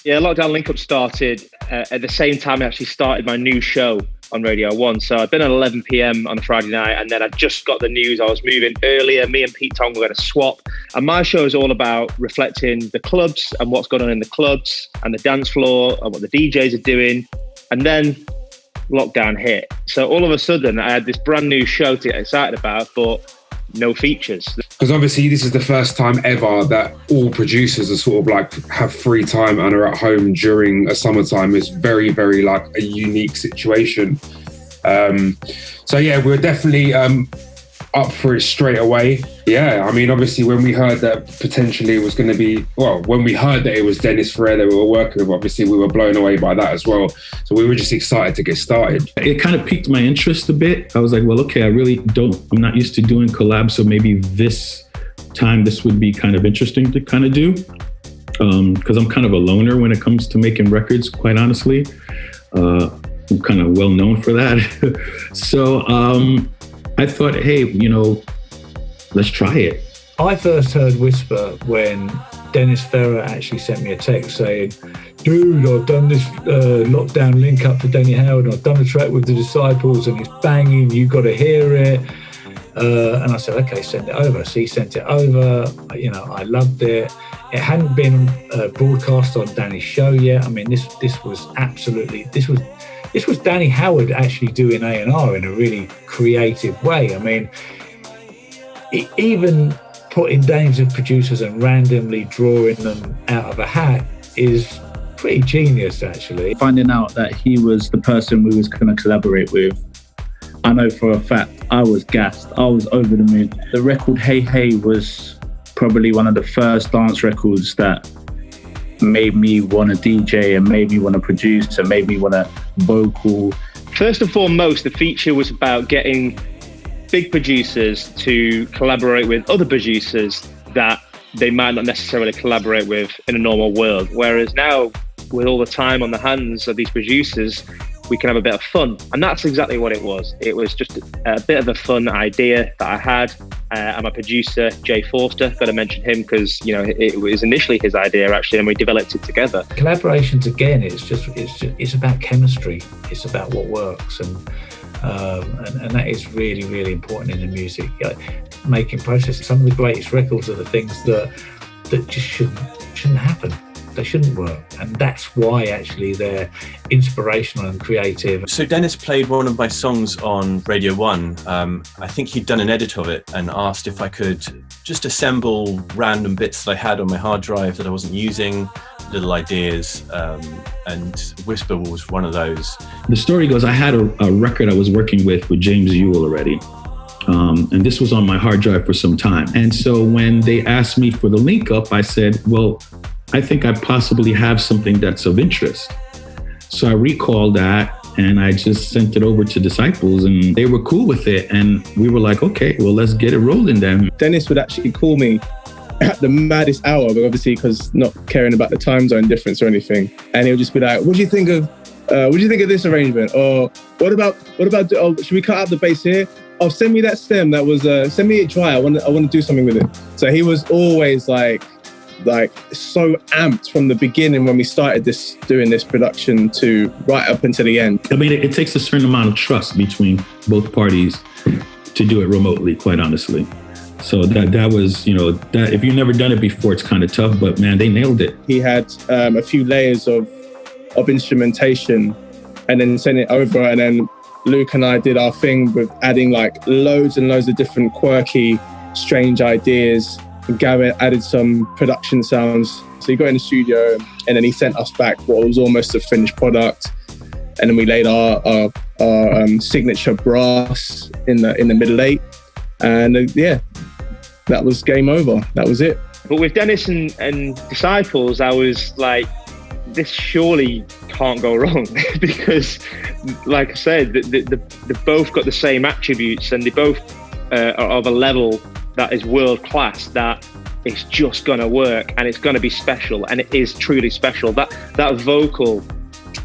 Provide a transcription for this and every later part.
Yeah, Lockdown Link Up started at the same time I actually started my new show on Radio 1. So I'd been at 11 p.m. on a Friday night, and then I just got the news I was moving earlier. Me and Pete Tong were going to swap. And my show is all about reflecting the clubs and what's going on in the clubs and the dance floor and what the DJs are doing. And then lockdown hit. So all of a sudden I had this brand new show to get excited about, but no features. Because obviously this is the first time ever that all producers are sort of like have free time and are at home during a summertime. It's very, very like a unique situation. So yeah, we're definitely up for it straight away. Yeah, I mean, obviously when we heard that potentially it was going to be, well, when we heard that it was Dennis Ferrer that we were working with, obviously we were blown away by that as well. So we were just excited to get started. It kind of piqued my interest a bit. I was like, well, okay, I'm not used to doing collabs, so maybe this time this would be kind of interesting to kind of do. Because I'm kind of a loner when it comes to making records, quite honestly. I'm kind of well known for that. So I thought, hey, let's try it. I first heard Whisper when Dennis Ferrer actually sent me a text saying, dude, I've done this lockdown link up for Danny Howard, and I've done a track with the Disciples and it's banging, you got to hear it. And I said, okay, send it over. So he sent it over. I loved it. It hadn't been broadcast on Danny's show yet. I mean, this was Danny Howard actually doing A&R in a really creative way. I mean, even putting names of producers and randomly drawing them out of a hat is pretty genius, actually. Finding out that he was the person we was going to collaborate with, I know for a fact I was gassed. I was over the moon. The record Hey Hey was probably one of the first dance records that made me want to DJ and made me want to produce and made me want to vocal. First and foremost, the feature was about getting big producers to collaborate with other producers that they might not necessarily collaborate with in a normal world. Whereas now, with all the time on the hands of these producers, we can have a bit of fun. And that's exactly what it was. It was just a bit of a fun idea that I had. And my producer, Jay Forster, got to mention him because, it was initially his idea actually, and we developed it together. Collaborations, again, it's about chemistry. It's about what works. And that is really, really important in the music making process. Some of the greatest records are the things that just shouldn't happen. They shouldn't work. And that's why actually they're inspirational and creative. So Dennis played one of my songs on Radio 1. I think he'd done an edit of it and asked if I could just assemble random bits that I had on my hard drive that I wasn't using, little ideas, and Whisper was one of those. The story goes, I had a record I was working with James Yuill already. And this was on my hard drive for some time. And so when they asked me for the link up, I said, well, I think I possibly have something that's of interest. So I recalled that and I just sent it over to Disciples and they were cool with it. And we were like, okay, well, let's get it rolling then. Dennis would actually call me at the maddest hour, but obviously because not caring about the time zone difference or anything. And he'll just be like, what do you think of this arrangement? Or what about, should we cut out the bass here? Oh, send me that stem that was, send me it dry. I want to do something with it. So he was always like so amped from the beginning when we started doing this production to right up until the end. I mean, it takes a certain amount of trust between both parties to do it remotely, quite honestly. So that was, that if you've never done it before, it's kind of tough, but man, they nailed it. He had a few layers of instrumentation and then sent it over, and then Luke and I did our thing with adding like loads and loads of different quirky, strange ideas. Garrett added some production sounds. So he got in the studio and then he sent us back what was almost a finished product. And then we laid our signature brass in the middle 8. And that was game over. That was it. But with Dennis and Disciples, I was like, this surely can't go wrong because, like I said, they both got the same attributes and they both are of a level that is world class, that it's just gonna work and it's gonna be special, and it is truly special. That vocal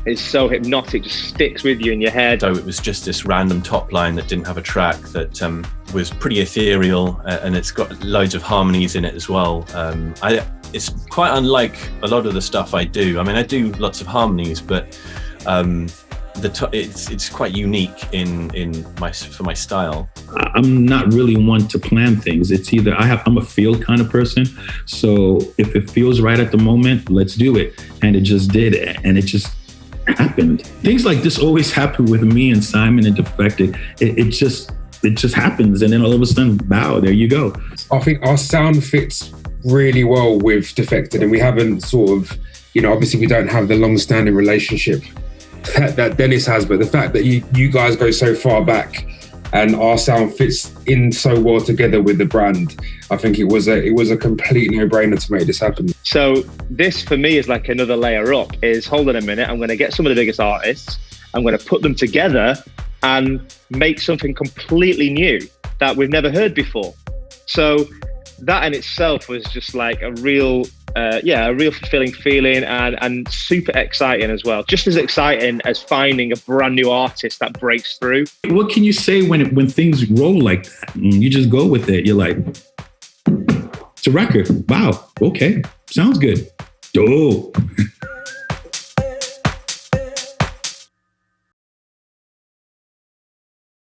is so hypnotic, just sticks with you in your head. So it was just this random top line that didn't have a track that was pretty ethereal, and it's got loads of harmonies in it as well. it's quite unlike a lot of the stuff I do. I mean, I do lots of harmonies, but it's quite unique for my style. I'm not really one to plan things. It's either I'm a feel kind of person. So if it feels right at the moment, let's do it. And it just did, and it just happened. Things like this always happen with me and Simon and Defected. It just happens, and then all of a sudden, wow, there you go. I think our sound fits really well with Defected, and we haven't sort of, obviously we don't have the long-standing relationship that Dennis has, but the fact that you guys go so far back and our sound fits in so well together with the brand, I think it was a complete no-brainer to make this happen. So this for me is like another layer up, is hold on a minute, I'm going to get some of the biggest artists, I'm going to put them together and make something completely new that we've never heard before. So that in itself was just like a real fulfilling feeling and super exciting as well. Just as exciting as finding a brand new artist that breaks through. What can you say when things roll like that? You just go with it. You're like, it's a record. Wow. Okay. Sounds good. Oh.